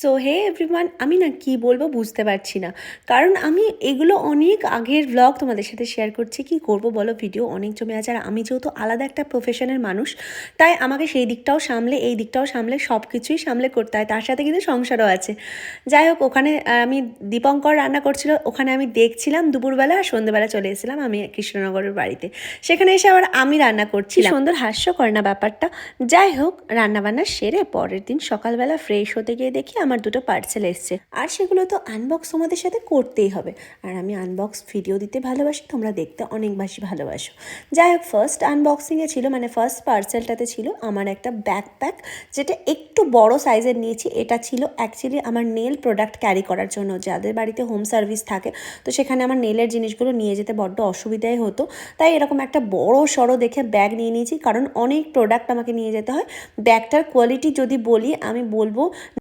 So hey everyone, আমি না কি বলবো বুঝতে পারছি না, কারণ আমি এগুলো অনেক আগের ব্লগ তোমাদের সাথে শেয়ার করছি। কি করব বলো, ভিডিও অনেক জমে আছে। আর আমি যেহেতু আলাদা একটা প্রফেশনের মানুষ, তাই আমাকে সেই দিকটাও সামলে এই দিকটাও সামলে সব কিছুই সামলে করতে হয়। তার সাথে কিন্তু সংসারও আছে। যাই হোক, ওখানে আমি দীপঙ্কর রান্না করছিল, ওখানে আমি দেখছিলাম দুপুরবেলা, আর সন্ধ্যেবেলা চলে এসেছিলাম আমি কৃষ্ণনগরের বাড়িতে। সেখানে এসে আবার আমি রান্না করছি। সুন্দর হাস্যকর না ব্যাপারটা? যাই হোক, রান্নাবান্না সেরে পরের দিন সকালবেলা ফ্রেশ হতে গিয়ে দেখি আমার দুটো পার্সেল এসছে, আর সেগুলো তো আনবক্স তোমাদের সাথে করতেই হবে। আর আমি আনবক্স ভিডিও দিতে ভালোবাসি, তোমরা দেখতে অনেক বেশি ভালোবাসো। যাই হোক, ফার্স্ট আনবক্সিংয়ে ছিল, মানে ফার্স্ট পার্সেলটাতে ছিল আমার একটা ব্যাকপ্যাক, যেটা একটু বড় সাইজের নিয়েছি। এটা ছিল অ্যাকচুয়ালি আমার নেল প্রোডাক্ট ক্যারি করার জন্য। যাদের বাড়িতে হোম সার্ভিস থাকে, তো সেখানে আমার নেলের জিনিসগুলো নিয়ে যেতে বড্ড অসুবিধাই হতো, তাই এরকম একটা বড় সড়ো দেখে ব্যাগ নিয়ে নিয়েছি, কারণ অনেক প্রোডাক্ট আমাকে নিয়ে যেতে হয়। ব্যাগটার কোয়ালিটি যদি বলি, আমি বলবো